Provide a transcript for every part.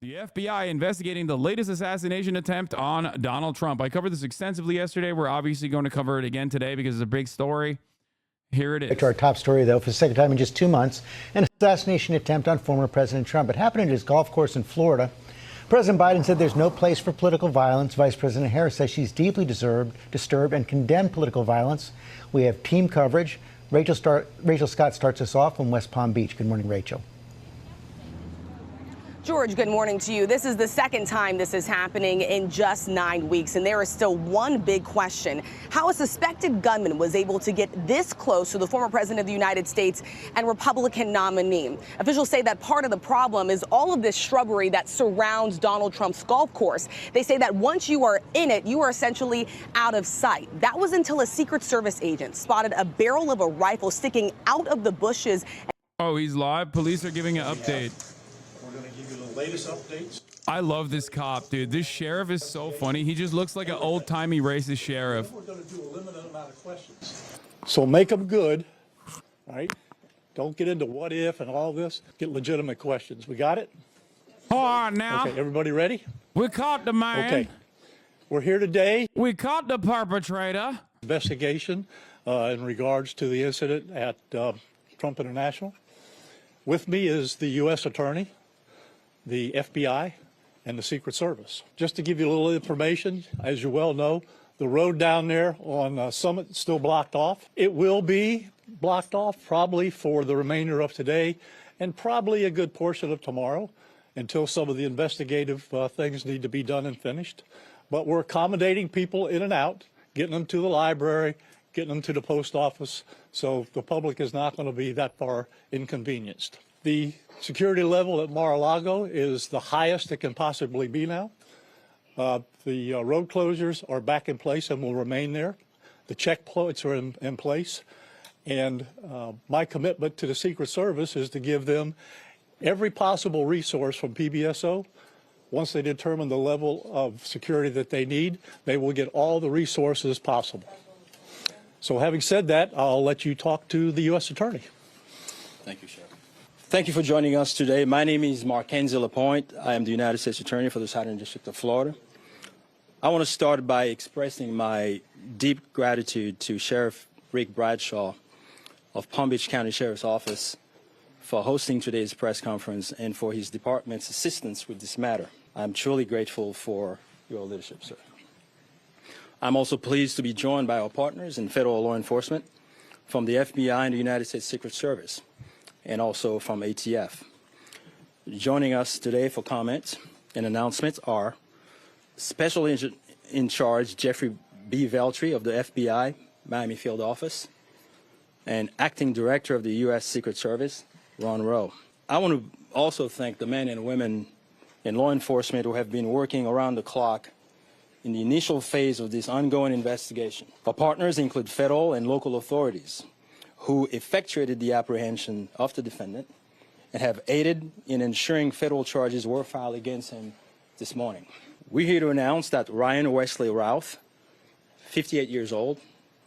The FBI investigating the latest assassination attempt on Donald Trump. I covered this extensively yesterday. We're obviously going to cover it again today because it's a big story. Here it is. To our top story, though, for the second time in just 2 months, an assassination attempt on former President Trump. It happened at his golf course in Florida. President Biden said there's no place for political violence. Vice President Harris says she's deeply disturbed and condemned political violence. We have team coverage. Rachel Scott starts us off from West Palm Beach. Good morning, Rachel. George, good morning to you. This is the second time this is happening in just 9 weeks, and there is still one big question: how a suspected gunman was able to get this close to the former president of the United States and Republican nominee. Officials say that part of the problem is all of this shrubbery that surrounds Donald Trump's golf course. They say that once you are in it, you are essentially out of sight. That was until a Secret Service agent spotted a barrel of a rifle sticking out of the bushes. Oh, he's live. Police are giving an update. We're going to give you the latest updates. I love this cop, dude. This sheriff is so funny. He just looks like an old-timey racist sheriff. We're going to do a limited amount of questions. So make them good, all right? Don't get into what if and all this. Get legitimate questions. We got it? All right, now. Okay, everybody ready? We caught the man. Okay. We're here today. We caught the perpetrator. Investigation in regards to the incident at Trump International. With me is the U.S. Attorney, the FBI, and the Secret Service. Just to give you a little information, as you well know, the road down there on Summit is still blocked off. It will be blocked off probably for the remainder of today and probably a good portion of tomorrow until some of the investigative things need to be done and finished. But we're accommodating people in and out, getting them to the library, getting them to the post office, so the public is not going to be that far inconvenienced. The security level at Mar-a-Lago is the highest it can possibly be now. The road closures are back in place and will remain there. The checkpoints are in place. And my commitment to the Secret Service is to give them every possible resource from PBSO. Once they determine the level of security that they need, they will get all the resources possible. So having said that, I'll let you talk to the U.S. Attorney. Thank you, Sheriff. Thank you for joining us today. My name is Mackenzie LaPointe. I am the United States Attorney for the Southern District of Florida. I want to start by expressing my deep gratitude to Sheriff Rick Bradshaw of Palm Beach County Sheriff's Office for hosting today's press conference and for his department's assistance with this matter. I'm truly grateful for your leadership, sir. I'm also pleased to be joined by our partners in federal law enforcement from the FBI and the United States Secret Service, and also from ATF. Joining us today for comments and announcements are Special Agent in Charge Jeffrey B. Veltri of the FBI Miami Field Office and Acting Director of the U.S. Secret Service, Ron Rowe. I want to also thank the men and women in law enforcement who have been working around the clock in the initial phase of this ongoing investigation. Our partners include federal and local authorities who effectuated the apprehension of the defendant and have aided in ensuring federal charges were filed against him this morning. We're here to announce that Ryan Wesley Routh, 58 years old,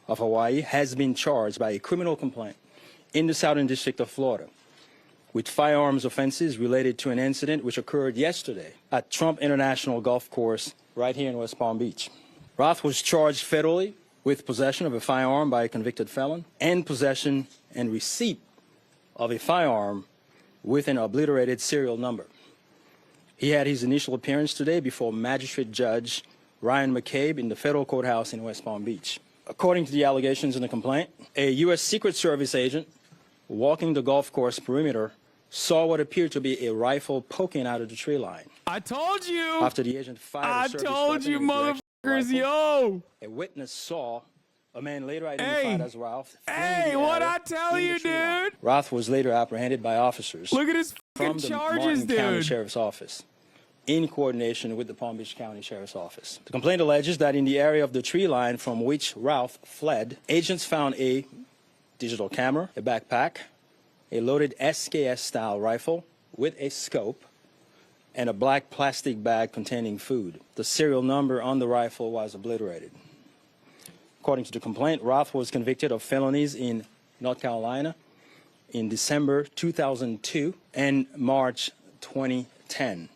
of Hawaii, has been charged by a criminal complaint in the Southern District of Florida with firearms offenses related to an incident which occurred yesterday at Trump International Golf Course right here in West Palm Beach. Routh was charged federally with possession of a firearm by a convicted felon and possession and receipt of a firearm with an obliterated serial number. He had his initial appearance today before Magistrate Judge Ryan McCabe in the federal courthouse in West Palm Beach. According to the allegations in the complaint, a U.S. Secret Service agent walking the golf course perimeter saw what appeared to be a rifle poking out of the tree line. I told you. After the agent fired a service told you, weapon in the direction motherfuckers, of the rifle, yo. a witness saw a man later identified as Ralph. Hey, what I tell you, dude? Ralph was later apprehended by officers Look at his from fucking the charges, Martin County dude. Sheriff's Office in coordination with the Palm Beach County Sheriff's Office. The complaint alleges that in the area of the tree line from which Ralph fled, agents found a digital camera, a backpack, a loaded SKS-style rifle with a scope, and a black plastic bag containing food. The serial number on the rifle was obliterated. According to the complaint, Roth was convicted of felonies in North Carolina in December 2002 and March 2010.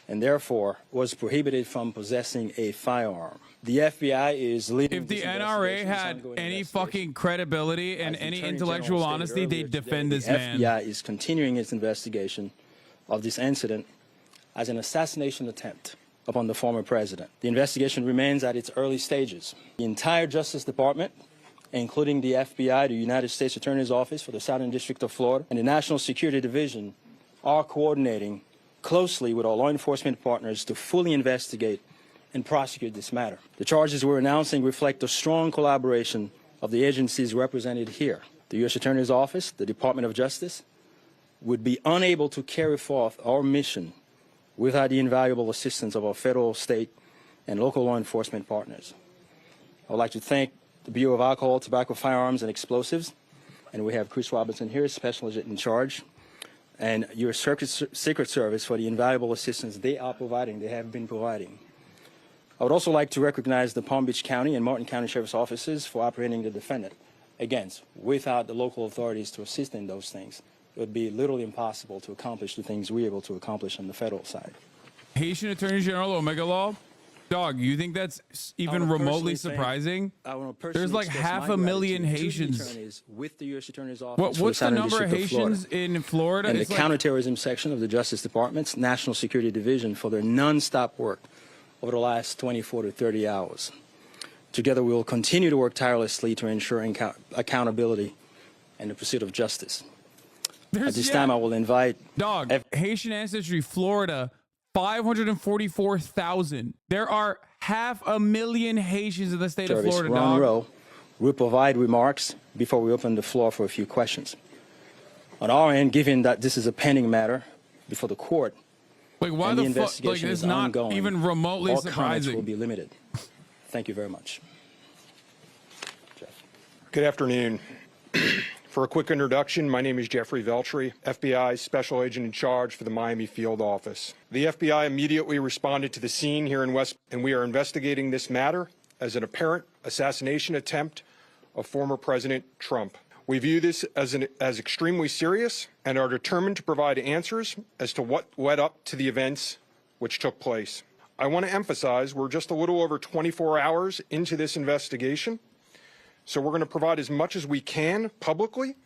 and therefore was prohibited from possessing a firearm. The FBI is leading. If the this NRA investigation, had ongoing any investigation. fucking credibility and As the any Attorney intellectual General stated honesty, earlier they'd defend today, this the man. FBI is continuing its investigation of this incident as an assassination attempt upon the former president. The investigation remains at its early stages. The entire Justice Department, including the FBI, the United States Attorney's Office for the Southern District of Florida, and the National Security Division are coordinating closely with our law enforcement partners to fully investigate and prosecute this matter. The charges we're announcing reflect the strong collaboration of the agencies represented here. The U.S. Attorney's Office, the Department of Justice, would be unable to carry forth our mission without the invaluable assistance of our federal, state, and local law enforcement partners. I would like to thank the Bureau of Alcohol, Tobacco, Firearms, and Explosives, and we have Chris Robinson here, Special Agent in Charge, and your Secret Service for the invaluable assistance they are providing, they have been providing. I would also like to recognize the Palm Beach County and Martin County Sheriff's Offices for apprehending the defendant. Again, without the local authorities to assist in those things, it would be literally impossible to accomplish the things we're able to accomplish on the federal side. Haitian Attorney General Omega Law, dog, you think that's even remotely surprising? There's like 500,000 Haitians. With the U.S. Attorney's Office What's the number of Haitians in Florida? And the It's like, counterterrorism section of the Justice Department's National Security Division for their nonstop work over the last 24 to 30 hours. Together, we will continue to work tirelessly to ensure accountability and the pursuit of justice. At this time, I will invite... Dog, Haitian ancestry, Florida, 544,000. There are 500,000 Haitians in the state of Florida, Ron dog. Rowe will provide remarks before we open the floor for a few questions. On our end, given that this is a pending matter before the court, Like, why and the fuck? Like, investigation it's is not ongoing, even remotely all comments will surprising. be limited. Thank you very much. Jeff. Good afternoon. For a quick introduction, my name is Jeffrey Veltri, FBI Special Agent in Charge for the Miami Field Office. The FBI immediately responded to the scene here in West, and we are investigating this matter as an apparent assassination attempt of former President Trump. We view this as extremely serious and are determined to provide answers as to what led up to the events which took place. I want to emphasize we're just a little over 24 hours into this investigation, so we're going to provide as much as we can publicly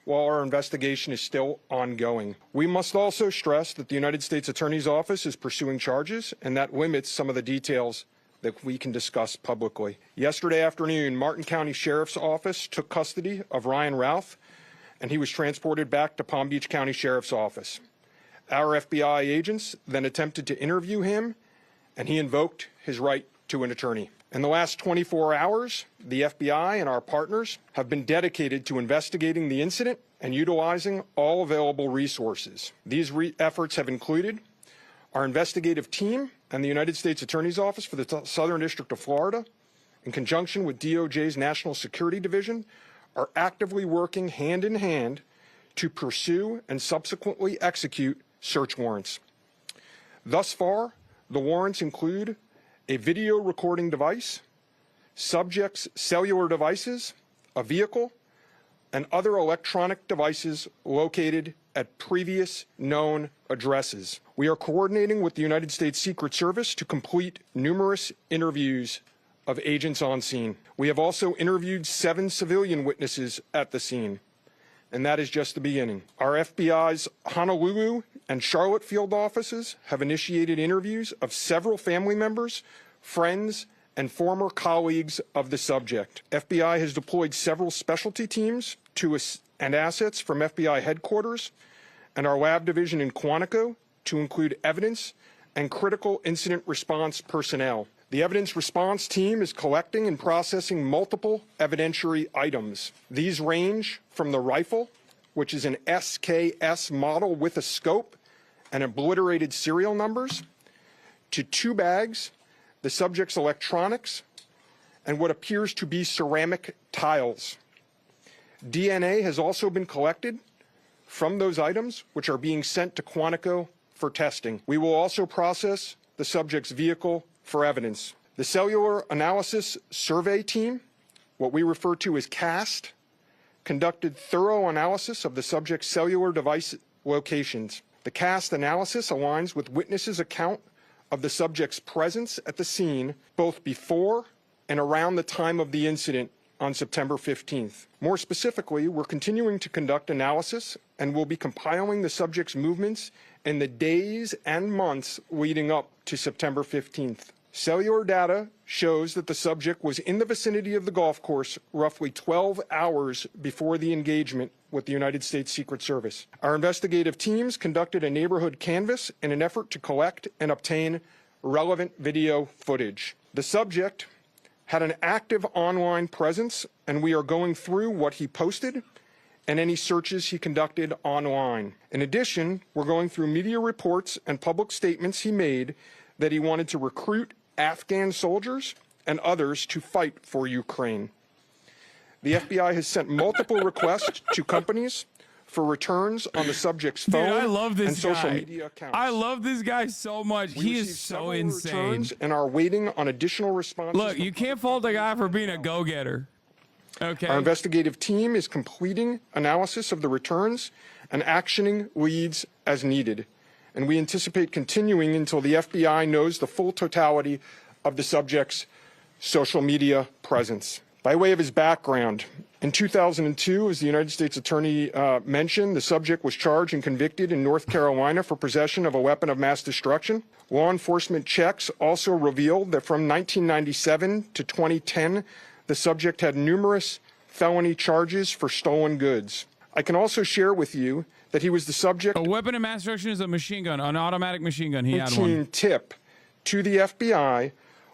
while our investigation is still ongoing. We must also stress that the United States Attorney's Office is pursuing charges, and that limits some of the details that we can discuss publicly. Yesterday afternoon, Martin County Sheriff's Office took custody of Ryan Routh, and he was transported back to Palm Beach County Sheriff's Office. Our FBI agents then attempted to interview him, and he invoked his right to an attorney. In the last 24 hours, the FBI and our partners have been dedicated to investigating the incident and utilizing all available resources. These efforts have included our investigative team and the United States Attorney's Office for the Southern District of Florida, in conjunction with DOJ's National Security Division, are actively working hand in hand to pursue and subsequently execute search warrants. Thus far, the warrants include a video recording device, subjects' cellular devices, a vehicle, and other electronic devices located at previous known addresses. We are coordinating with the United States Secret Service to complete numerous interviews of agents on scene. We have also interviewed 7 civilian witnesses at the scene, and that is just the beginning. Our FBI's Honolulu and Charlotte field offices have initiated interviews of several family members, friends, and former colleagues of the subject. FBI has deployed several specialty teams and assets from FBI headquarters and our lab division in Quantico to include evidence and critical incident response personnel. The evidence response team is collecting and processing multiple evidentiary items. These range from the rifle, which is an SKS model with a scope and obliterated serial numbers, to 2 bags, the subject's electronics, and what appears to be ceramic tiles. DNA has also been collected from those items, which are being sent to Quantico for testing. We will also process the subject's vehicle for evidence. The Cellular Analysis Survey Team, what we refer to as CAST, conducted thorough analysis of the subject's cellular device locations. The cast analysis aligns with witnesses' account of the subject's presence at the scene both before and around the time of the incident on September 15th. More specifically, we're continuing to conduct analysis and will be compiling the subject's movements in the days and months leading up to September 15th. Cellular data shows that the subject was in the vicinity of the golf course roughly 12 hours before the engagement with the United States Secret Service. Our investigative teams conducted a neighborhood canvass in an effort to collect and obtain relevant video footage. The subject had an active online presence, and we are going through what he posted and any searches he conducted online. In addition, we're going through media reports and public statements he made that he wanted to recruit Afghan soldiers and others to fight for Ukraine. The FBI has sent multiple requests to companies for returns on the subject's phone Dude, I love this and social guy. media accounts. I love this guy so much. We He received is so several insane. returns and are waiting on additional responses. Look, you can't fault a guy for being a go-getter. Okay. Our investigative team is completing analysis of the returns and actioning leads as needed, and we anticipate continuing until the FBI knows the full totality of the subject's social media presence. By way of his background, in 2002, as the United States Attorney mentioned, the subject was charged and convicted in North Carolina for possession of a weapon of mass destruction. Law enforcement checks also revealed that from 1997 to 2010, the subject had numerous felony charges for stolen goods. I can also share with you that he was the subject A weapon of mass destruction is a machine gun, an automatic machine gun. He had of one. a tip to the FBI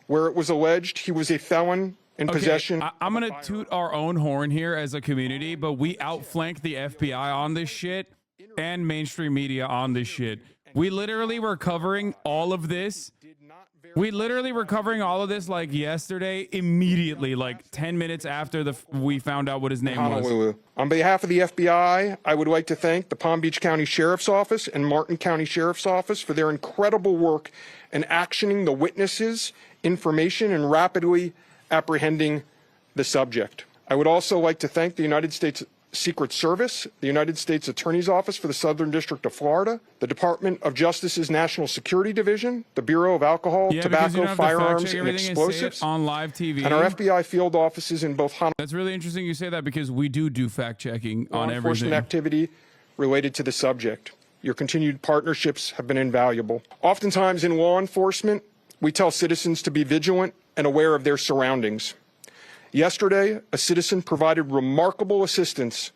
where it was alleged he was a felon in possession. I'm going to toot our own horn here as a community, but we outflanked the FBI on this shit and mainstream media on this shit. We literally were covering all of this. We literally were covering all of this like yesterday, immediately, like 10 minutes after we found out what his name was. Honolulu. On behalf of the FBI, I would like to thank the Palm Beach County Sheriff's Office and Martin County Sheriff's Office for their incredible work in actioning the witnesses' information and rapidly apprehending the subject. I would also like to thank the United States Secret Service, the United States Attorney's Office for the Southern District of Florida, the Department of Justice's National Security Division, the Bureau of Alcohol, Tobacco, Firearms, and Explosives, on live TV. and our FBI field offices in both Honolulu. That's really interesting you say that because we do fact checking on Enforcement everything. activity related to the subject. Your continued partnerships have been invaluable. Oftentimes in law enforcement, we tell citizens to be vigilant and aware of their surroundings. Yesterday, a citizen provided remarkable assistance,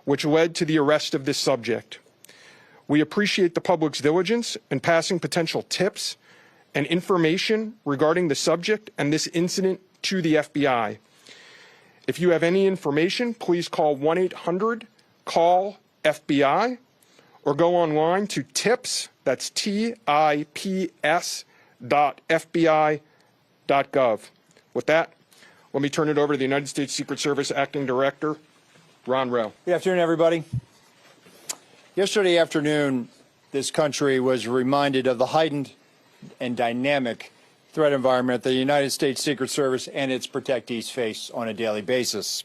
which led to the arrest of this subject. We appreciate the public's diligence in passing potential tips and information regarding the subject and this incident to the FBI. If you have any information, please call 1-800-CALL-FBI or go online to tips, that's tips.fbi.gov. With that, let me turn it over to the United States Secret Service Acting Director, Ron Rowe. Good afternoon, everybody. Yesterday afternoon, this country was reminded of the heightened and dynamic threat environment that the United States Secret Service and its protectees face on a daily basis.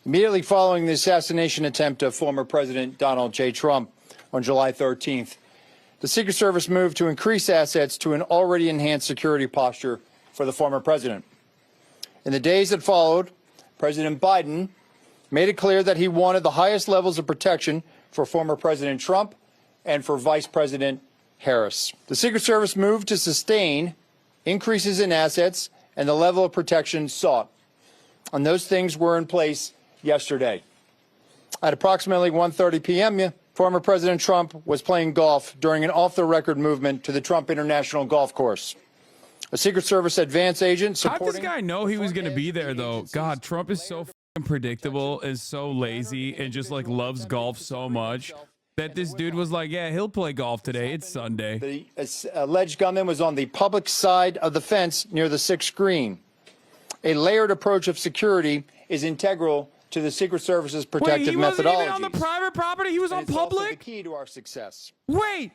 Immediately following the assassination attempt of former President Donald J. Trump on July 13th, the Secret Service moved to increase assets to an already enhanced security posture for the former president. In the days that followed, President Biden made it clear that he wanted the highest levels of protection for former President Trump and for Vice President Harris. The Secret Service moved to sustain increases in assets and the level of protection sought. And those things were in place yesterday. At approximately 1:30 p.m., former President Trump was playing golf during an off-the-record movement to the Trump International Golf Course. A Secret Service advance agent supporting... How did this guy know he was going to be there, though? God, Trump is so predictable, is so lazy, and just, like, loves golf so much that this dude was like, yeah, he'll play golf today. It's Sunday. The alleged gunman was on the public side of the fence near the sixth green. A layered approach of security is integral to the Secret Service's protective methodology. Wait, he wasn't even on the private property? He was on public? It's also the key to our success. Wait.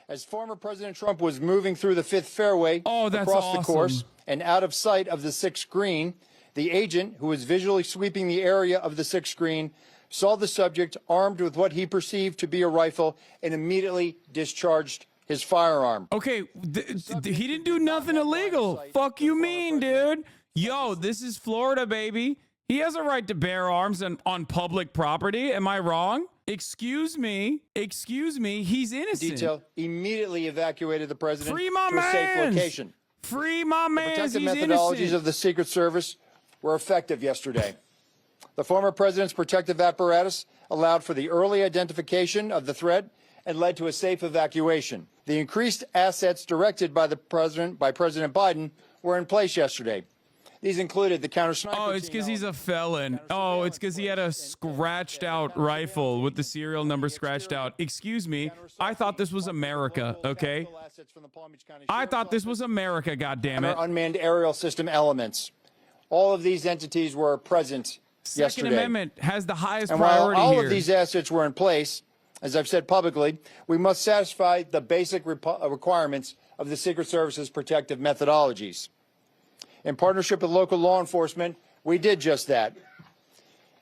As former President Trump was moving through the fifth fairway across the course and out of sight of the sixth green, the agent, who was visually sweeping the area of the sixth green, saw the subject armed with what he perceived to be a rifle and immediately discharged his firearm. Okay, he didn't do nothing illegal. Fuck you mean, dude? Yo, this is Florida, baby. He has a right to bear arms on public property. Am I wrong? Excuse me. Excuse me. He's innocent. Detail immediately evacuated the president Free my to a safe mans. location. Free my man. Protective He's methodologies innocent. of the Secret Service were effective yesterday. The former president's protective apparatus allowed for the early identification of the threat and led to a safe evacuation. The increased assets directed by President Biden were in place yesterday. These included the counter-sniper. Oh, it's because he's a felon. Oh, it's because he had a scratched out rifle with the serial number scratched out. Excuse me. I thought this was America, okay? I thought this was America, goddammit. Unmanned aerial system elements. All of these entities were present yesterday. Second Amendment has the highest And while priority all here. of these assets were in place, as I've said publicly, we must satisfy the basic requirements of the Secret Service's protective methodologies. In partnership with local law enforcement, we did just that.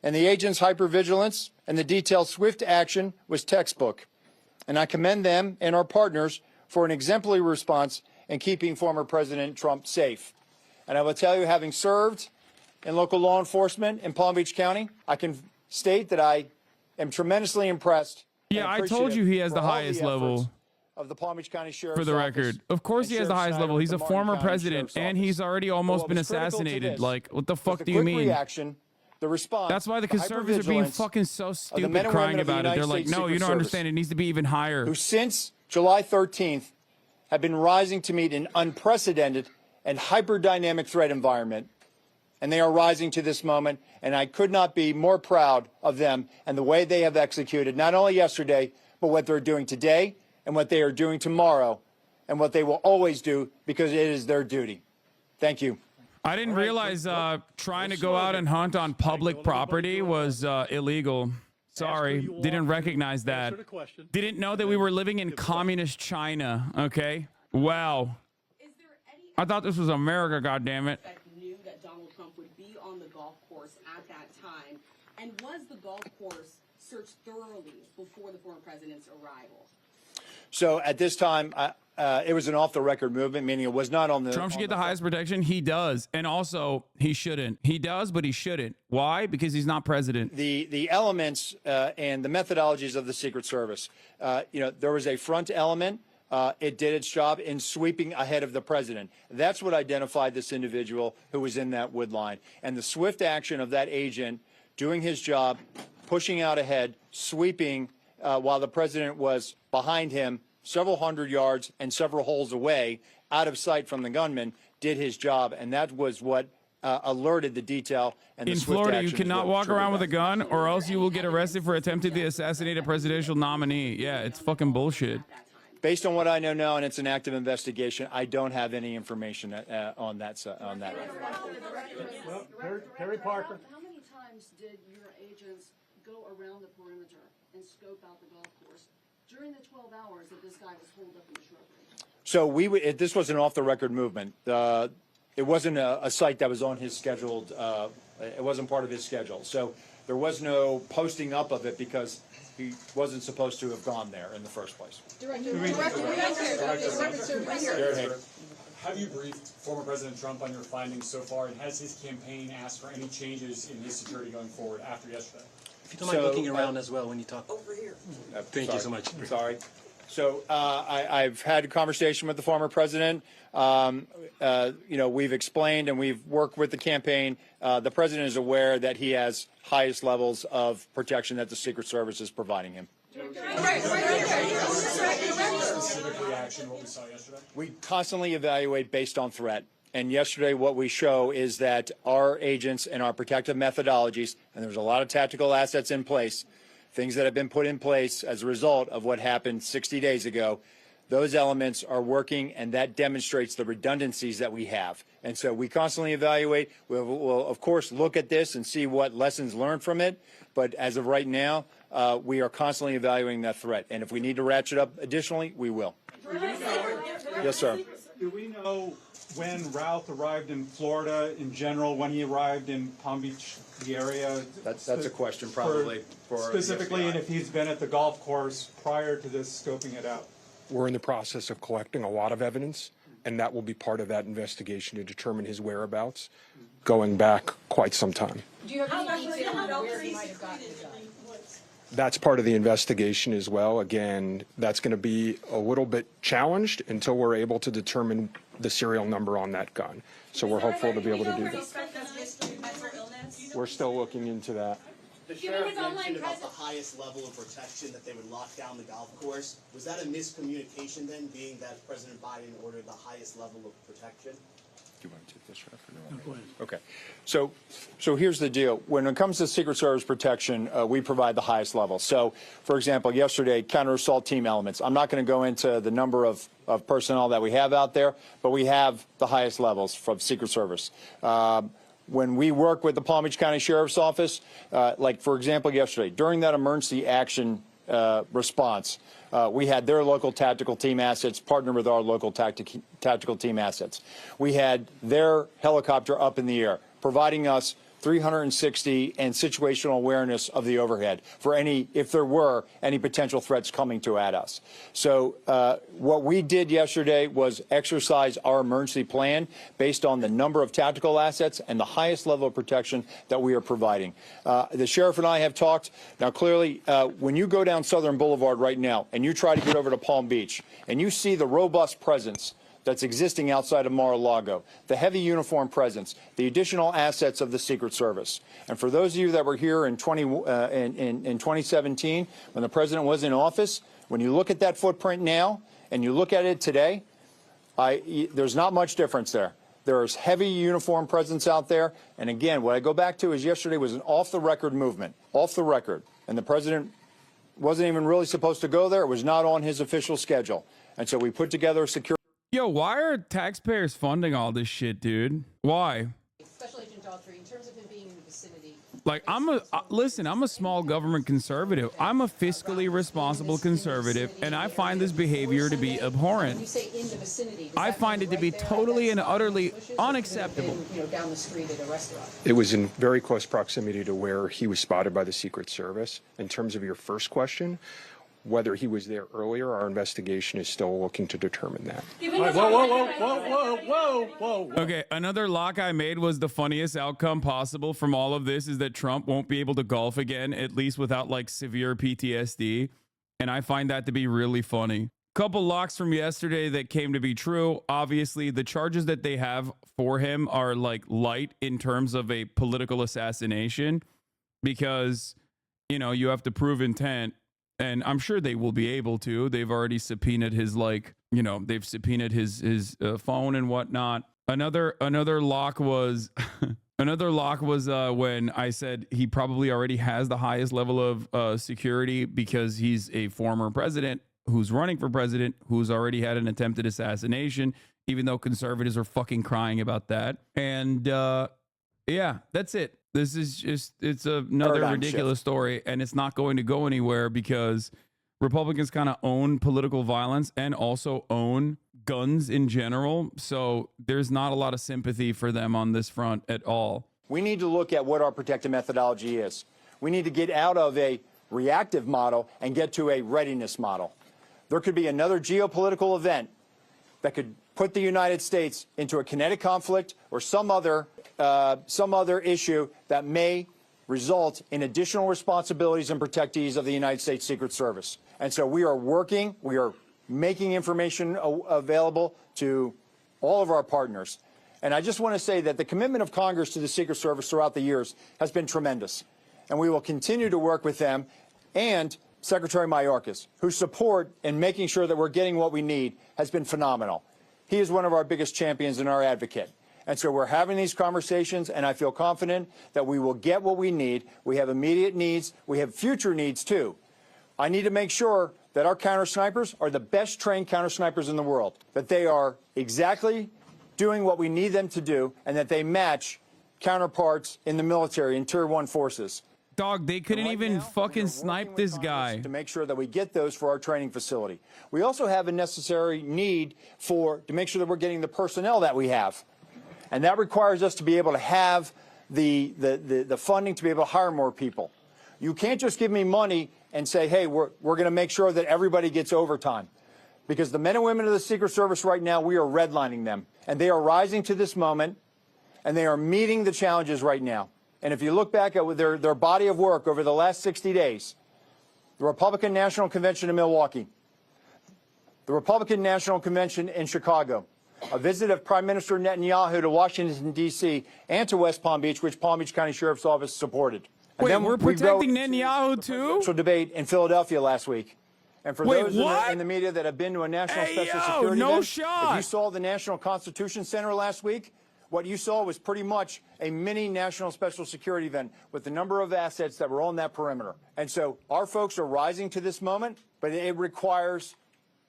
And the agents' hypervigilance and the detailed swift action was textbook. And I commend them and our partners for an exemplary response in keeping former President Trump safe. And I will tell you, having served in local law enforcement in Palm Beach County, I can state that I am tremendously impressed. Yeah, I told you he has the highest level. Of the Palm Beach County Sheriff's For the Office record, of course he has the and highest Sheriff level. Snyder He's a of the Martin former County president, Sheriff's and Office. he's already But almost what been was critical to assassinated. this Like, what the was fuck the do you quick mean? reaction, the response, That's why the the conservatives are being hypervigilance fucking so of the stupid, men and crying women of the about it. They're United like, States no, you Secret don't Service, understand. It needs to be even higher. who since July 13th have been rising to meet an unprecedented and hyper-dynamic threat environment. And they are rising to this moment, and I could not be more proud of them and the way they have executed, not only yesterday, but what they're doing today and what they are doing tomorrow and what they will always do because it is their duty. Thank you. I didn't realize trying to go out and hunt on public property was illegal. Sorry, didn't recognize that. Didn't know that we were living in communist China, okay? Wow. I thought this was America, goddammit. Knew that Donald Trump would be on the golf course at that time, and was the golf course searched thoroughly before the former president's arrival? So at this time, it was an off-the-record movement, meaning it was not on the... Trump should get the highest protection. He does. And also, he shouldn't. He does, but he shouldn't. Why? Because he's not president. The elements and the methodologies of the Secret Service. There was a front element. It did its job in sweeping ahead of the president. That's what identified this individual who was in that wood line. And the swift action of that agent doing his job, pushing out ahead, sweeping while the president was behind him several hundred yards and several holes away, out of sight from the gunman, did his job. And that was what alerted the detail. And the In swift Florida, you action is cannot what walk triggered around with that. a gun, or else you will get arrested for attempting to assassinate a presidential nominee. Yeah, it's fucking bullshit. Based on what I know now, and it's an active investigation, I don't have any information on that. Terry Parker. How many times did your agents go around the perimeter and scope out the golf course during the 12 hours that this guy was holed up in the shrubbery? So this was an off-the-record movement. It wasn't a site that was on his scheduled. It wasn't part of his schedule. So there was no posting up of it because he wasn't supposed to have gone there in the first place. Have you briefed former President Trump on your findings so far, and has his campaign asked for any changes in his security going forward after yesterday? If you don't mind looking around as well when you talk. Over here. Thank you so much. Sorry. So I've had a conversation with the former president. We've explained and we've worked with the campaign. The president is aware that he has highest levels of protection that the Secret Service is providing him. Specific reaction to what we saw yesterday? We constantly evaluate based on threat. And yesterday what we show is that our agents and our protective methodologies, and there's a lot of tactical assets in place, things that have been put in place as a result of what happened 60 days ago, those elements are working, and that demonstrates the redundancies that we have. And so we constantly evaluate. We'll of course, look at this and see what lessons learned from it. But as of right now, we are constantly evaluating that threat. And if we need to ratchet up additionally, we will. Yes, sir. Do we know when Ralph arrived in Florida in general, when he arrived in Palm Beach, the area? That's a question probably for specifically, the FBI. and if he's been at the golf course prior to this scoping it out. We're in the process of collecting a lot of evidence, and that will be part of that investigation to determine his whereabouts going back quite some time. Do you have any detail on where he might have gotten the gun? That's part of the investigation as well. Again, that's going to be a little bit challenged until we're able to determine the serial number on that gun. So we're hopeful to be able to do that. We're still looking into that. The sheriff mentioned about the highest level of protection that they would lock down the golf course. Was that a miscommunication then, being that President Biden ordered the highest level of protection? Do you want to take this, Sheriff? No, go ahead. Okay. So here's the deal. When it comes to Secret Service protection, we provide the highest level. So, for example, yesterday, counter-assault team elements. I'm not going to go into the number of personnel that we have out there, but we have the highest levels from Secret Service. When we work with the Palm Beach County Sheriff's Office, like, for example, yesterday, during that emergency action response, we had their local tactical team assets partner with our local tactical team assets. We had their helicopter up in the air, providing us 360 and situational awareness of the overhead for if there were any potential threats coming at us. So what we did yesterday was exercise our emergency plan based on the number of tactical assets and the highest level of protection that we are providing. The sheriff and I have talked. Now, clearly, when you go down Southern Boulevard right now and you try to get over to Palm Beach and you see the robust presence that's existing outside of Mar-a-Lago, the heavy uniform presence, the additional assets of the Secret Service. And for those of you that were here in 2017, when the president was in office, when you look at that footprint now and you look at it today, there's not much difference there. There is heavy uniform presence out there. And again, what I go back to is yesterday was an off-the-record movement, off the record. And the president wasn't even really supposed to go there. It was not on his official schedule. And so we put together a security. Yo, why are taxpayers funding all this shit, dude? Why? Special Agent Daughtry, in terms of him being in the vicinity. Like, listen, I'm a small government conservative. I'm a fiscally responsible conservative, and I find this behavior to be abhorrent. When you say in the vicinity, I find it to be totally and utterly unacceptable. Down the street at a restaurant. It was in very close proximity to where he was spotted by the Secret Service. In terms of your first question, whether he was there earlier, our investigation is still looking to determine that. Whoa. Okay, another lock I made was the funniest outcome possible from all of this is that Trump won't be able to golf again, at least without like severe PTSD. And I find that to be really funny. Couple locks from yesterday that came to be true. Obviously, the charges that they have for him are like light in terms of a political assassination because, you know, you have to prove intent. And I'm sure they will be able to. They've already subpoenaed his, like, you know, they've subpoenaed his phone and whatnot. Another lock was when I said he probably already has the highest level of security because he's a former president who's running for president who's already had an attempted assassination, even though conservatives are fucking crying about that. And yeah, that's it. This is just, it's another ridiculous story, and it's not going to go anywhere because Republicans kind of own political violence and also own guns in general. So there's not a lot of sympathy for them on this front at all. We need to look at what our protective methodology is. We need to get out of a reactive model and get to a readiness model. There could be another geopolitical event that could put the United States into a kinetic conflict or some other issue that may result in additional responsibilities and protectees of the United States Secret Service. And so we are making information available to all of our partners. And I just want to say that the commitment of Congress to the Secret Service throughout the years has been tremendous. And we will continue to work with them and Secretary Mayorkas, whose support in making sure that we're getting what we need has been phenomenal. He is one of our biggest champions and our advocate. And so we're having these conversations, and I feel confident that we will get what we need. We have immediate needs. We have future needs, too. I need to make sure that our counter-snipers are the best trained counter-snipers in the world, that they are exactly doing what we need them to do, and that they match counterparts in the military and Tier 1 forces. Dog, they couldn't Right even now, fucking we are snipe working with this Congress guy. to make sure that we get those for our training facility. We also have a necessary need to make sure that we're getting the personnel that we have. And that requires us to be able to have the funding to be able to hire more people. You can't just give me money and say, hey, we're going to make sure that everybody gets overtime. Because the men and women of the Secret Service right now, we are redlining them. And they are rising to this moment, and they are meeting the challenges right now. And if you look back at their body of work over the last 60 days, the Republican National Convention in Milwaukee, the Republican National Convention in Chicago, a visit of Prime Minister Netanyahu to Washington, D.C., and to West Palm Beach, which Palm Beach County Sheriff's Office supported. And Wait, then we're we protecting wrote Netanyahu too? presidential debate in Philadelphia last week. And for Wait, those what? in the media that have been to a national Hey, special yo, security no event, shot. if you saw the National Constitution Center last week, what you saw was pretty much a mini national special security event with the number of assets that were on that perimeter. And so our folks are rising to this moment, but it requires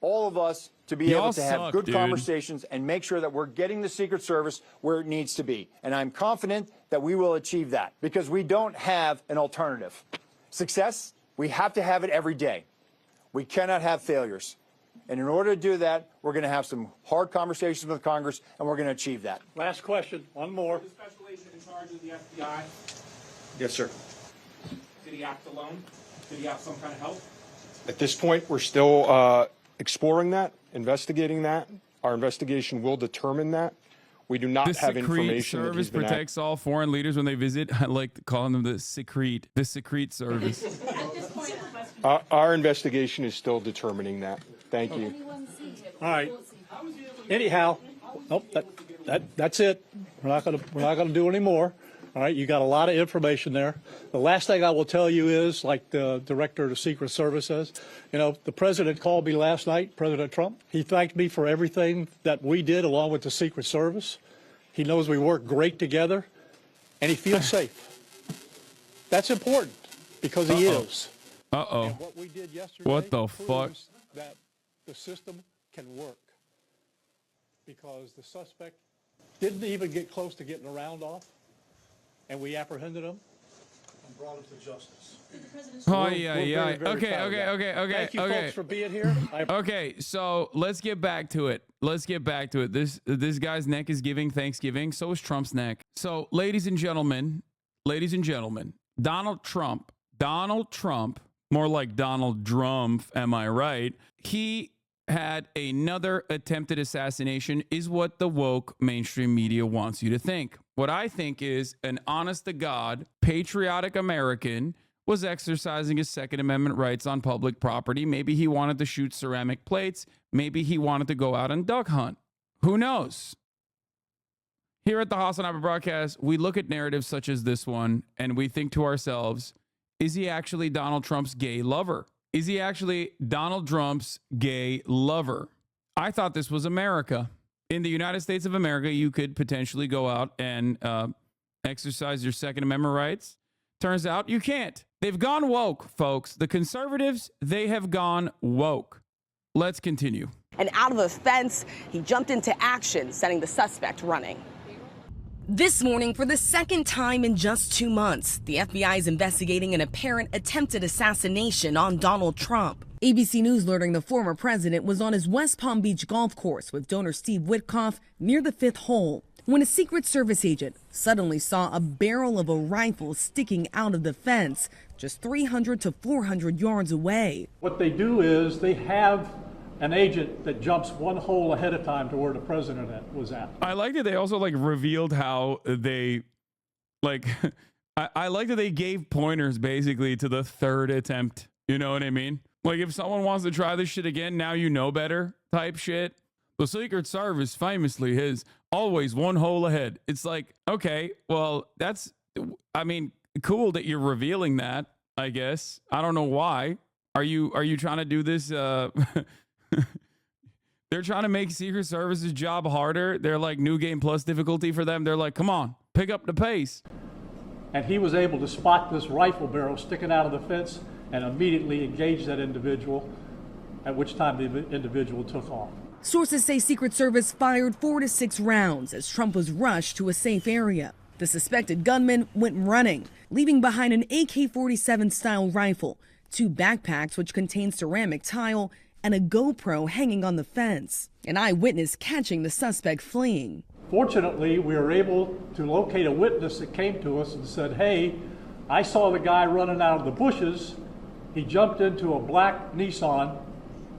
all of us to be Y'all able to have suck, good dude. conversations and make sure that we're getting the Secret Service where it needs to be. And I'm confident that we will achieve that because we don't have an alternative. Success, we have to have it every day. We cannot have failures. And in order to do that, we're going to have some hard conversations with Congress, and we're going to achieve that. Last question, one more. The special agent in charge of the FBI, Yes, sir. did he act alone? Did he have some kind of help? At this point, we're still exploring that, investigating that. Our investigation will determine that. We do not The have secret information that service he's been protects all foreign leaders when they visit. I like calling them the secret service. Our investigation is still determining that. Thank you. All right. Anyhow, nope, that's it. We're not gonna do any more. All right, you got a lot of information there. The last thing I will tell you is, like the director of the Secret Service says, you know, the president called me last night, President Trump. He thanked me for everything that we did along with the Secret Service. He knows we work great together, and he feels safe. That's important because he is. Uh-oh. And what we did yesterday What the fuck? proves that the system can work because the suspect didn't even get close to getting a round off, and we apprehended him and brought him to justice. Oh, We're yeah, very, yeah. very proud of that. Okay. Thank you, folks, for being here. Okay, so let's get back to it. This guy's neck is giving Thanksgiving. So is Trump's neck. So, ladies and gentlemen, Donald Trump, more like Donald Trump, am I right? He had another attempted assassination, is what the woke mainstream media wants you to think. What I think is an honest to God, patriotic American was exercising his Second Amendment rights on public property. Maybe he wanted to shoot ceramic plates. Maybe he wanted to go out and duck hunt. Who knows? Here at the HasanAbi broadcast, we look at narratives such as this one and we think to ourselves, is he actually Donald Trump's gay lover? Is he actually Donald Trump's gay lover? I thought this was America. In the United States of America, you could potentially go out and exercise your Second Amendment rights. Turns out you can't. They've gone woke, folks. The conservatives, they have gone woke. Let's continue. And out of a fence, he jumped into action, sending the suspect running. This morning, for the second time in just 2 months, the FBI is investigating an apparent attempted assassination on Donald Trump. ABC News learning the former president was on his West Palm Beach golf course with donor Steve Witkoff near the 5th hole when a Secret Service agent suddenly saw a barrel of a rifle sticking out of the fence just 300 to 400 yards away. What they do is they have an agent that jumps one hole ahead of time to where the president was at. I like that they also revealed how they I like that they gave pointers basically to the third attempt. You know what I mean? Like if someone wants to try this shit again, now you know better type shit. The Secret Service famously is always one hole ahead. It's like, okay, well, that's, I mean, cool that you're revealing that, I guess. I don't know why. Are you trying to do this? They're trying to make Secret Service's job harder. They're like new game plus difficulty for them. They're like, come on, pick up the pace. And he was able to spot this rifle barrel sticking out of the fence and immediately engage that individual, at which time the individual took off. Sources say Secret Service fired 4 to 6 rounds as Trump was rushed to a safe area. The suspected gunman went running. leaving behind an AK-47 style rifle, 2 backpacks which contain ceramic tile, and a GoPro hanging on the fence. An eyewitness catching the suspect fleeing. Fortunately, we were able to locate a witness that came to us and said, hey, I saw the guy running out of the bushes. He jumped into a black Nissan,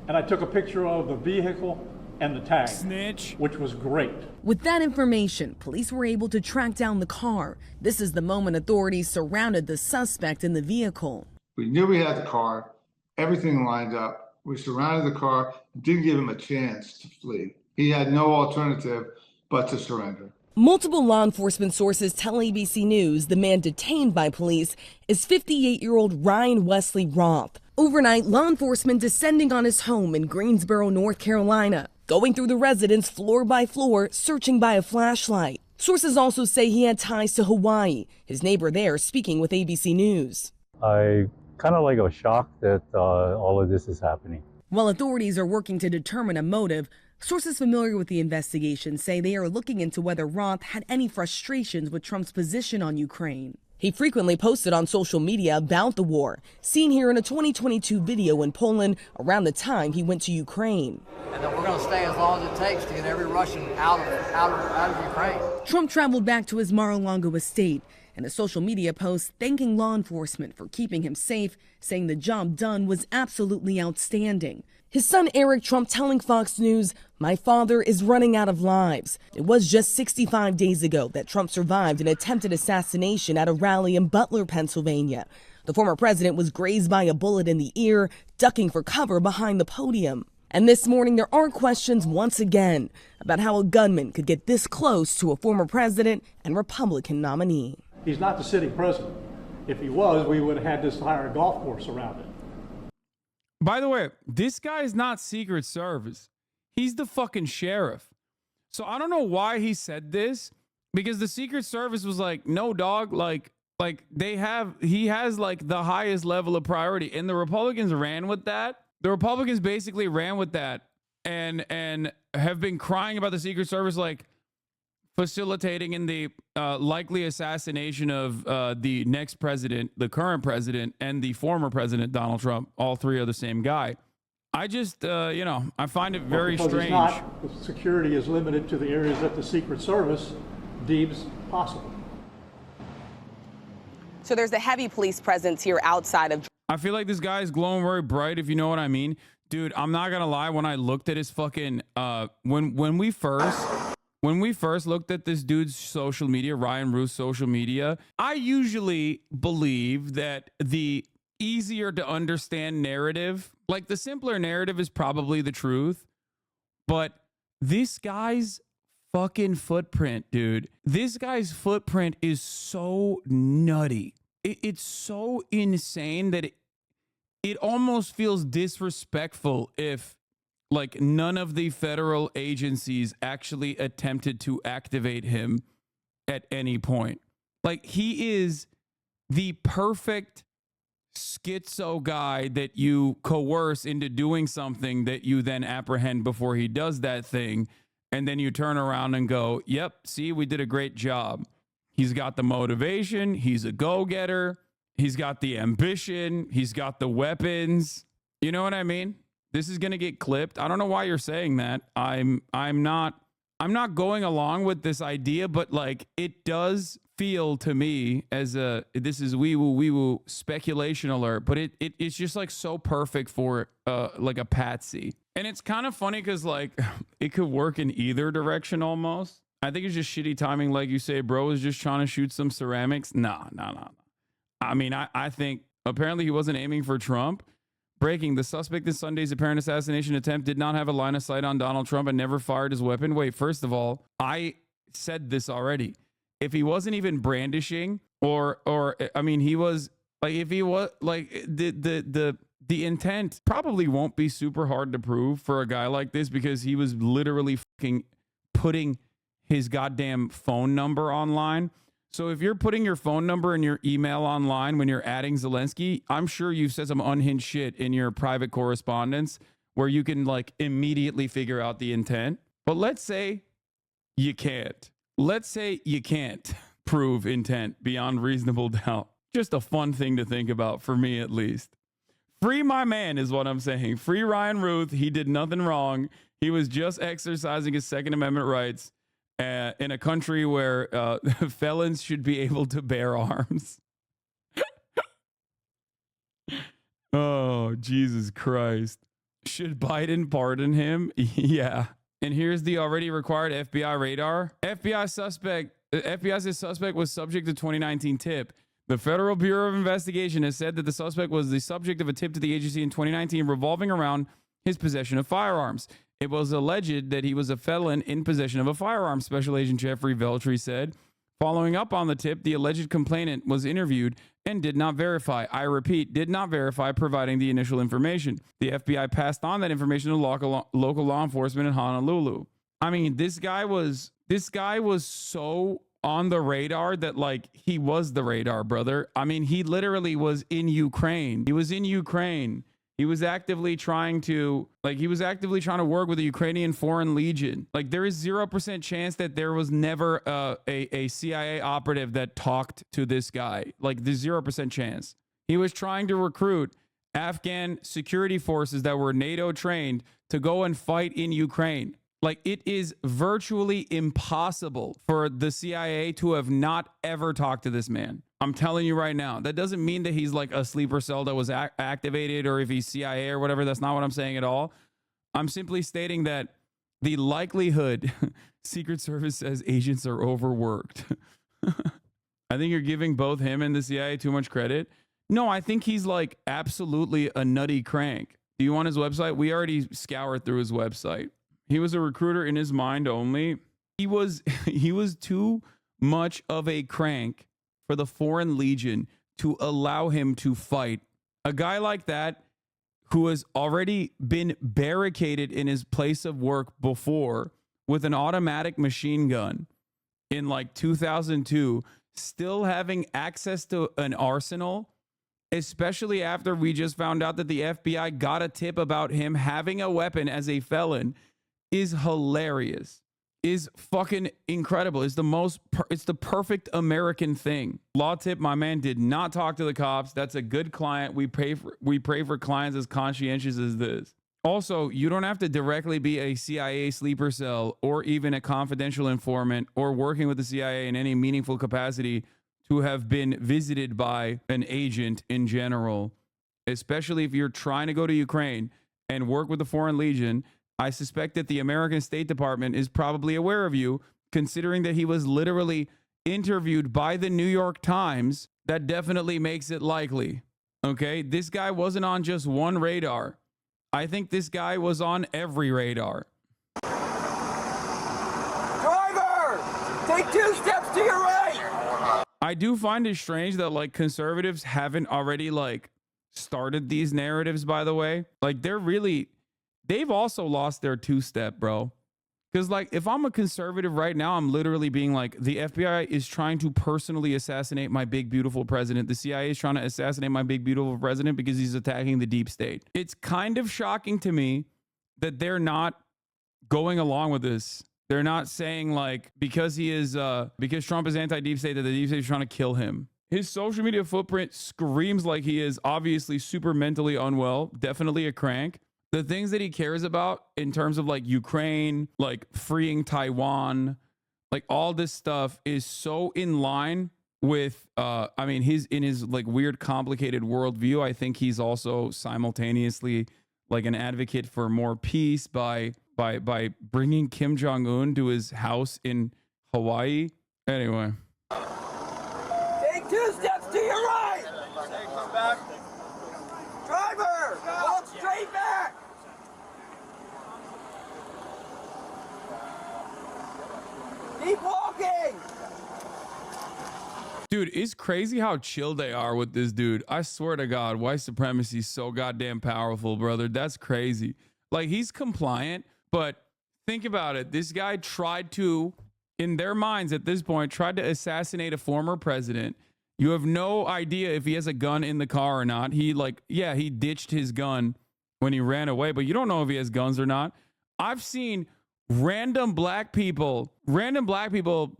and I took a picture of the vehicle and the tag. Snitch. Which was great. With that information, police were able to track down the car. This is the moment authorities surrounded the suspect in the vehicle. We knew we had the car, everything lined up. We surrounded the car, didn't give him a chance to flee. He had no alternative but to surrender. Multiple law enforcement sources tell ABC News the man detained by police is 58-year-old Ryan Wesley Roth. Overnight, law enforcement descending on his home in Greensboro, North Carolina, going through the residence floor by floor, searching by a flashlight. Sources also say he had ties to Hawaii. His neighbor there speaking with ABC News. I kind of was shocked that all of this is happening. While authorities are working to determine a motive, sources familiar with the investigation say they are looking into whether Roth had any frustrations with Trump's position on Ukraine. He frequently posted on social media about the war, seen here in a 2022 video in Poland around the time he went to Ukraine. And then we're going to stay as long as it takes to get every Russian out of Ukraine. Trump traveled back to his Mar-a-Lago estate in a social media post thanking law enforcement for keeping him safe, saying the job done was absolutely outstanding. His son Eric Trump telling Fox News, "My father is running out of lives." It was just 65 days ago that Trump survived an attempted assassination at a rally in Butler, Pennsylvania. The former president was grazed by a bullet in the ear, ducking for cover behind the podium. And this morning, there are questions once again about how a gunman could get this close to a former president and Republican nominee. He's not the sitting president. If he was, we would have had this entire golf course around it. By the way, this guy is not Secret Service. He's the fucking sheriff. So I don't know why he said this, because the Secret Service was like, no, dog, he has like the highest level of priority. And the Republicans ran with that. The Republicans basically ran with that and have been crying about the Secret Service, like facilitating in the likely assassination of the next president, the current president, and the former president, Donald Trump. All three are the same guy. I just, I find it very strange. The security is limited to the areas that the Secret Service deems possible. So there's a heavy police presence here outside of. I feel like this guy is glowing very bright, if you know what I mean. Dude, I'm not gonna lie, when I looked at his fucking when we first looked at this dude's social media, Ryan Ruth's social media, I usually believe that the easier to understand narrative, like the simpler narrative, is probably the truth. But this guy's fucking footprint, dude, this guy's footprint is so nutty. It's so insane that it almost feels disrespectful if like none of the federal agencies actually attempted to activate him at any point. Like, he is the perfect schizo guy that you coerce into doing something that you then apprehend before he does that thing. And then you turn around and go, yep, see, we did a great job. He's got the motivation. He's a go-getter. He's got the ambition. He's got the weapons. You know what I mean? This is going to get clipped. I don't know why you're saying that. I'm not going along with this idea, but like, it does feel to me as a, this is wee woo speculation alert, but it's just like so perfect for like a patsy. And it's kind of funny because like it could work in either direction almost. I think it's just shitty timing. Like you say, bro is just trying to shoot some ceramics. No. I mean, I think apparently he wasn't aiming for Trump. Breaking: the suspect in Sunday's apparent assassination attempt did not have a line of sight on Donald Trump and never fired his weapon. Wait, first of all, I said this already. If he wasn't even brandishing, or I mean, he was like, if he was like the intent probably won't be super hard to prove for a guy like this, because he was literally fucking putting his goddamn phone number online. So if you're putting your phone number and your email online when you're adding Zelensky, I'm sure you've said some unhinged shit in your private correspondence where you can like immediately figure out the intent. But let's say you can't. Let's say you can't prove intent beyond reasonable doubt. Just a fun thing to think about for me, at least. Free my man is what I'm saying. Free Ryan Ruth. He did nothing wrong. He was just exercising his Second Amendment rights in a country where felons should be able to bear arms. Oh, Jesus Christ. Should Biden pardon him? Yeah. And here's the already required FBI radar. FBI says suspect was subject to 2019 tip. The Federal Bureau of Investigation has said that the suspect was the subject of a tip to the agency in 2019 revolving around his possession of firearms. It was alleged that he was a felon in possession of a firearm, Special Agent Jeffrey Veltri said. Following up on the tip, the alleged complainant was interviewed and did not verify. I repeat, did not verify providing the initial information. The FBI passed on that information to local law enforcement in Honolulu. I mean, this guy was so on the radar that like he was the radar, brother. I mean, he literally was in Ukraine. He was in Ukraine. He was actively trying to work with the Ukrainian Foreign Legion. Like, there is 0% chance that there was never a CIA operative that talked to this guy. Like, there's 0% chance. He was trying to recruit Afghan security forces that were NATO trained to go and fight in Ukraine. Like, it is virtually impossible for the CIA to have not ever talked to this man. I'm telling you right now. That doesn't mean that he's like a sleeper cell that was activated, or if he's CIA or whatever. That's not what I'm saying at all. I'm simply stating that the likelihood Secret Service says agents are overworked. I think you're giving both him and the CIA too much credit. No, I think he's like absolutely a nutty crank. Do you want his website? We already scoured through his website. He was a recruiter in his mind only. He was too much of a crank for the Foreign Legion to allow him to fight. A guy like that, who has already been barricaded in his place of work before with an automatic machine gun in like 2002, still having access to an arsenal, especially after we just found out that the FBI got a tip about him having a weapon as a felon, is hilarious. Is fucking incredible. It's the perfect American thing. Law tip, my man did not talk to the cops. That's a good client. We pray for clients as conscientious as this. Also, you don't have to directly be a CIA sleeper cell or even a confidential informant or working with the CIA in any meaningful capacity to have been visited by an agent in general, especially if you're trying to go to Ukraine and work with the Foreign Legion. I suspect that the American State Department is probably aware of you, considering that he was literally interviewed by the New York Times. That definitely makes it likely. Okay, this guy wasn't on just one radar. I think this guy was on every radar. Driver, take 2 steps to your right. I do find it strange that like conservatives haven't already like started these narratives, by the way. Like they've also lost their 2-step, bro. Because like if I'm a conservative right now, I'm literally being like, the FBI is trying to personally assassinate my big beautiful president. The CIA is trying to assassinate my big beautiful president because he's attacking the deep state. It's kind of shocking to me that they're not going along with this. They're not saying like, because Trump is anti-deep state, that the deep state is trying to kill him. His social media footprint screams like he is obviously super mentally unwell, definitely a crank. The things that he cares about in terms of like Ukraine, like freeing Taiwan, like all this stuff is so in line with, I mean, in his like weird, complicated worldview. I think he's also simultaneously like an advocate for more peace by bringing Kim Jong-un to his house in Hawaii. Anyway. Take 2 steps to your right. Driver, walk straight back. Keep walking. Dude, it's crazy how chill they are with this dude. I swear to God, white supremacy is so goddamn powerful, brother. That's crazy. Like, he's compliant, but think about it. This guy tried to, in their minds at this point, tried to assassinate a former president. You have no idea if he has a gun in the car or not. He ditched his gun when he ran away, but you don't know if he has guns or not. I've seen random black people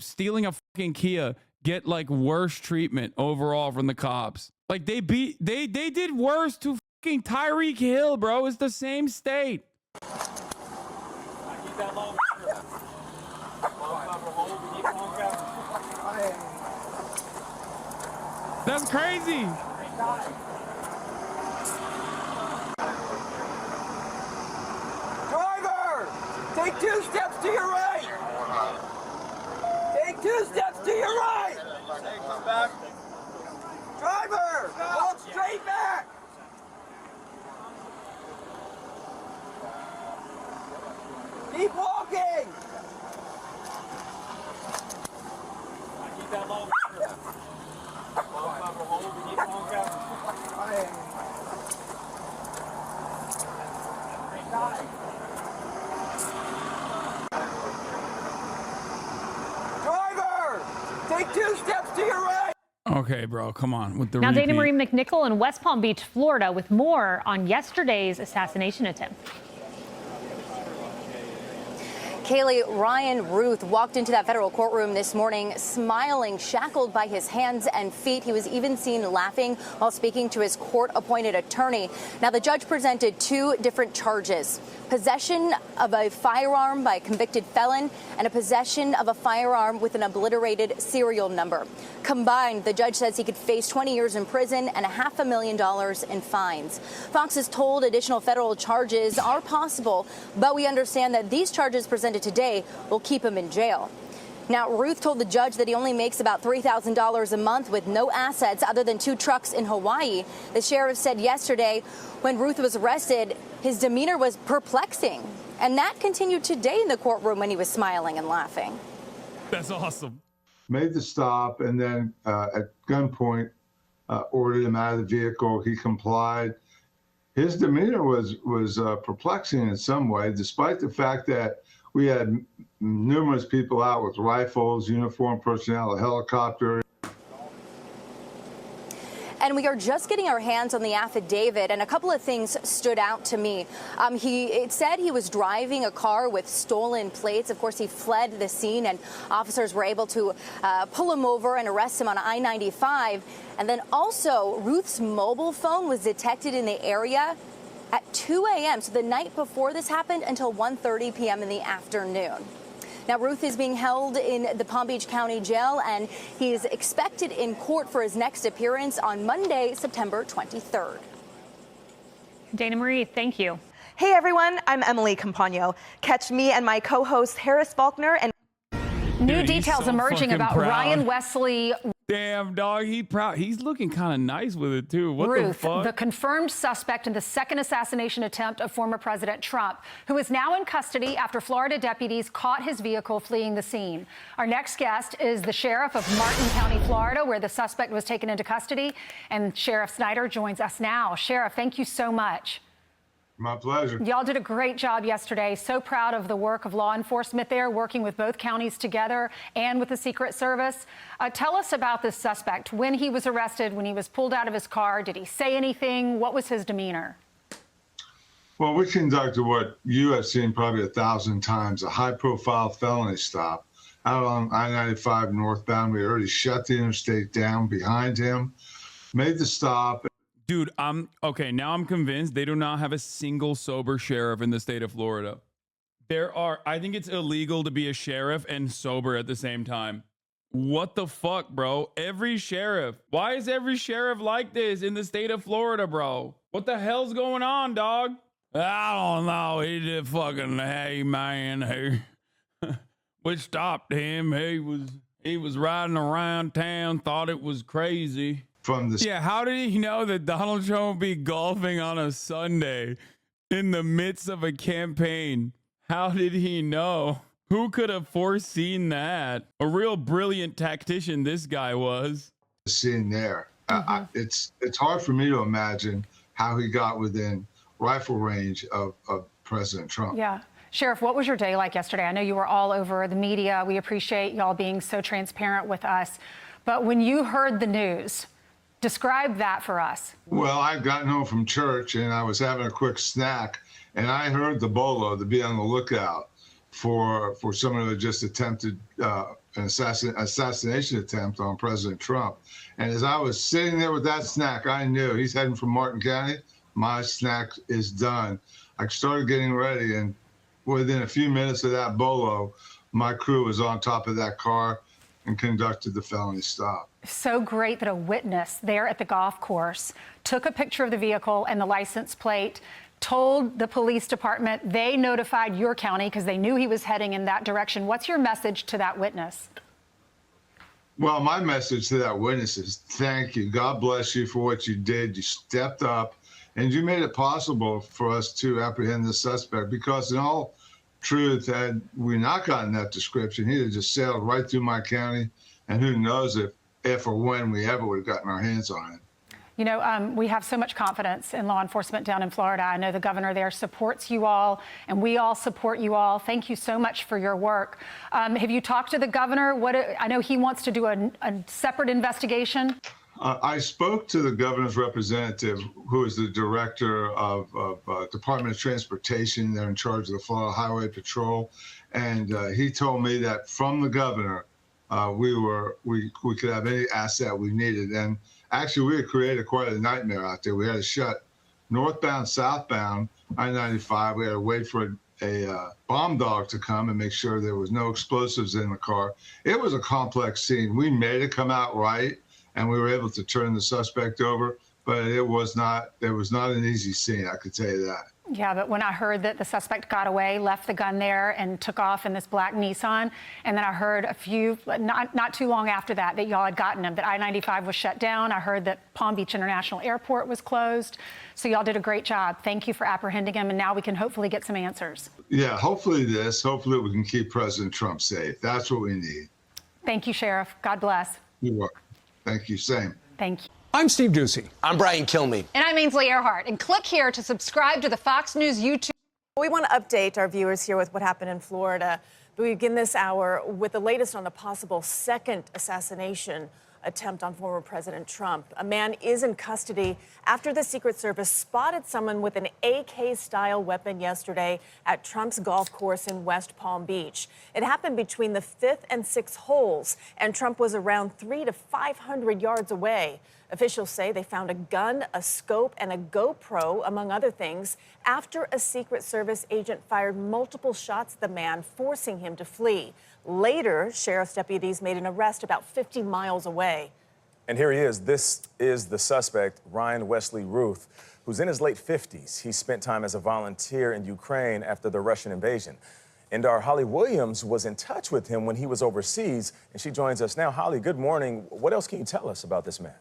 stealing a fucking Kia get like worse treatment overall from the cops. Like they did worse to fucking Tyreek Hill, bro. It's the same state. That's crazy. Driver, take 2 steps to your right. Take 2 steps to your right. Come back. Driver, walk straight back. Keep walking. Keep that long. Driver, take 2 steps to your right. Okay, bro, come on with the Now, repeat. Dana Marie McNichol in West Palm Beach, Florida, with more on yesterday's assassination attempt. Kaylee, Ryan Ruth walked into that federal courtroom this morning smiling, shackled by his hands and feet. He was even seen laughing while speaking to his court-appointed attorney. Now, the judge presented 2 different charges: possession of a firearm by a convicted felon and a possession of a firearm with an obliterated serial number. Combined, the judge says he could face 20 years in prison and $500,000 in fines. Fox is told additional federal charges are possible, but we understand that these charges presented today will keep him in jail. Now, Ruth told the judge that he only makes about $3,000 a month with no assets other than 2 trucks in Hawaii. The sheriff said yesterday when Ruth was arrested, his demeanor was perplexing. And that continued today in the courtroom when he was smiling and laughing. That's awesome. Made the stop and then at gunpoint ordered him out of the vehicle. He complied. His demeanor was perplexing in some way, despite the fact that we had numerous people out with rifles, uniformed personnel, a helicopter. And we are just getting our hands on the affidavit, and a couple of things stood out to me. It said he was driving a car with stolen plates. Of course, he fled the scene, and officers were able to pull him over and arrest him on I-95. And then also, Ruth's mobile phone was detected in the area at 2 a.m., so the night before this happened, until 1:30 p.m. in the afternoon. Now, Ruth is being held in the Palm Beach County Jail, and he is expected in court for his next appearance on Monday, September 23rd. Dana Marie, thank you. Hey, everyone, I'm Emily Campagno. Catch me and my co-host Harris Faulkner and New details emerging about proud. Ryan Wesley. Damn, dog, he proud. He's looking kind of nice with it, too. What Ruth, the fuck? the confirmed suspect in the second assassination attempt of former President Trump, who is now in custody after Florida deputies caught his vehicle fleeing the scene. Our next guest is the sheriff of Martin County, Florida, where the suspect was taken into custody. And Sheriff Snyder joins us now. Sheriff, thank you so much. My pleasure. Y'all did a great job yesterday. So proud of the work of law enforcement there, working with both counties together and with the Secret Service. Tell us about this suspect. When he was arrested, when he was pulled out of his car, did he say anything? What was his demeanor? Well, we conducted what you have seen probably 1,000 times, a high-profile felony stop out on I-95 northbound. We already shut the interstate down behind him, made the stop. Dude, okay. Now I'm convinced they do not have a single sober sheriff in the state of Florida. I think it's illegal to be a sheriff and sober at the same time. What the fuck, bro? Why is every sheriff like this in the state of Florida, bro? What the hell's going on, dog? I don't know. He did fucking, hey, man, hey. We stopped him. He was riding around town, thought it was crazy. Yeah, how did he know that Donald Trump would be golfing on a Sunday in the midst of a campaign? How did he know? Who could have foreseen that? A real brilliant tactician this guy was. Scene there. It's hard for me to imagine how he got within rifle range of President Trump. Yeah. Sheriff, what was your day like yesterday? I know you were all over the media. We appreciate y'all being so transparent with us. But when you heard the news, describe that for us. Well, I'd gotten home from church and I was having a quick snack and I heard the bolo to be on the lookout. for someone who had just attempted an assassination attempt on President Trump. And as I was sitting there with that snack, I knew he's heading for Martin County. My snack is done. I started getting ready, and within a few minutes of that bolo, my crew was on top of that car and conducted the felony stop. So great that a witness there at the golf course took a picture of the vehicle and the license plate, told the police department, they notified your county because they knew he was heading in that direction. What's your message to that witness? Well, my message to that witness is thank you. God bless you for what you did. You stepped up and you made it possible for us to apprehend the suspect, because in all truth, had we not gotten that description, he'd have just sailed right through my county, and who knows if or when we ever would have gotten our hands on it. You know, we have so much confidence in law enforcement down in Florida. I know the governor there supports you all, and we all support you all. Thank you so much for your work. Have you talked to the governor? I know he wants to do a separate investigation. I spoke to the governor's representative, who is the director of Department of Transportation. They're in charge of the Florida Highway Patrol, and he told me that from the governor, we could have any asset we needed. And actually, we had created quite a nightmare out there. We had to shut northbound, southbound I-95. We had to wait for a bomb dog to come and make sure there was no explosives in the car. It was a complex scene. We made it come out right, and we were able to turn the suspect over, but it was not an easy scene, I could tell you that. Yeah, but when I heard that the suspect got away, left the gun there, and took off in this black Nissan, and then I heard not too long after that y'all had gotten him, that I-95 was shut down. I heard that Palm Beach International Airport was closed. So y'all did a great job. Thank you for apprehending him, and now we can hopefully get some answers. Yeah, hopefully we can keep President Trump safe. That's what we need. Thank you, Sheriff. God bless. You're welcome. Thank you. Same. Thank you. I'm Steve Ducey. I'm Brian Kilmeade. And I'm Ainsley Earhart. And click here to subscribe to the Fox News YouTube. We want to update our viewers here with what happened in Florida. We begin this hour with the latest on the possible second assassination attempt on former President Trump. A man is in custody after the Secret Service spotted someone with an AK-style weapon yesterday at Trump's golf course in West Palm Beach. It happened between the 5th and 6th holes, and Trump was around 300 to 500 yards away. Officials say they found a gun, a scope, and a GoPro, among other things, after a Secret Service agent fired multiple shots at the man, forcing him to flee. Later, sheriff's deputies made an arrest about 50 miles away. And here he is. This is the suspect, Ryan Wesley Ruth, who's in his late 50s. He spent time as a volunteer in Ukraine after the Russian invasion. And our Holly Williams was in touch with him when he was overseas, and she joins us now. Holly, good morning. What else can you tell us about this man?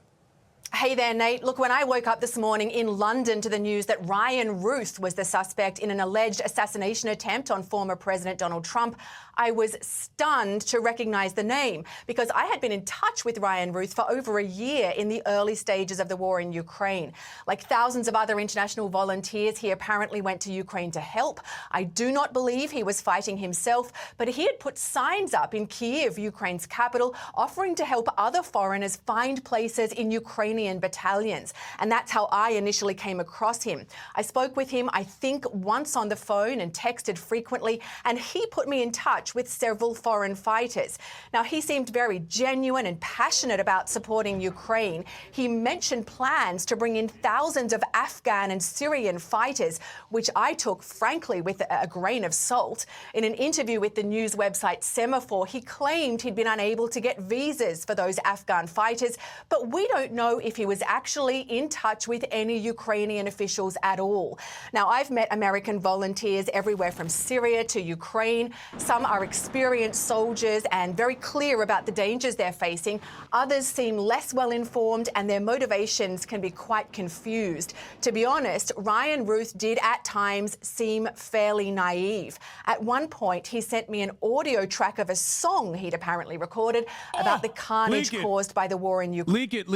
Hey there, Nate. Look, when I woke up this morning in London to the news that Ryan Ruth was the suspect in an alleged assassination attempt on former President Donald Trump, I was stunned to recognize the name, because I had been in touch with Ryan Ruth for over a year in the early stages of the war in Ukraine. Like thousands of other international volunteers, he apparently went to Ukraine to help. I do not believe he was fighting himself, but he had put signs up in Kyiv, Ukraine's capital, offering to help other foreigners find places in Ukrainian battalions. And that's how I initially came across him. I spoke with him, I think, once on the phone and texted frequently, and he put me in touch with several foreign fighters. Now, he seemed very genuine and passionate about supporting Ukraine. He mentioned plans to bring in thousands of Afghan and Syrian fighters, which I took, frankly, with a grain of salt. In an interview with the news website Semaphore, he claimed he'd been unable to get visas for those Afghan fighters, but we don't know if he was actually in touch with any Ukrainian officials at all. Now, I've met American volunteers everywhere from Syria to Ukraine. Some are experienced soldiers and very clear about the dangers they're facing. Others seem less well informed, and their motivations can be quite confused. To be honest, Ryan Ruth did at times seem fairly naive. At one point, he sent me an audio track of a song he'd apparently recorded about the carnage caused by the war in Ukraine. Leak it.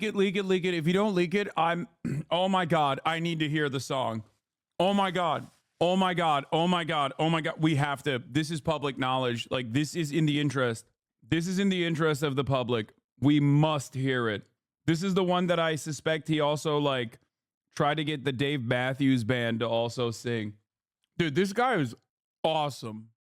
If you don't leak it, oh my God, I need to hear the song. Oh my God. Oh my God. Oh my God. Oh my God. We have to. This is public knowledge. Like, this is in the interest. This is in the interest of the public. We must hear it. This is the one that I suspect he also, like, tried to get the Dave Matthews Band to also sing. Dude, this guy is awesome.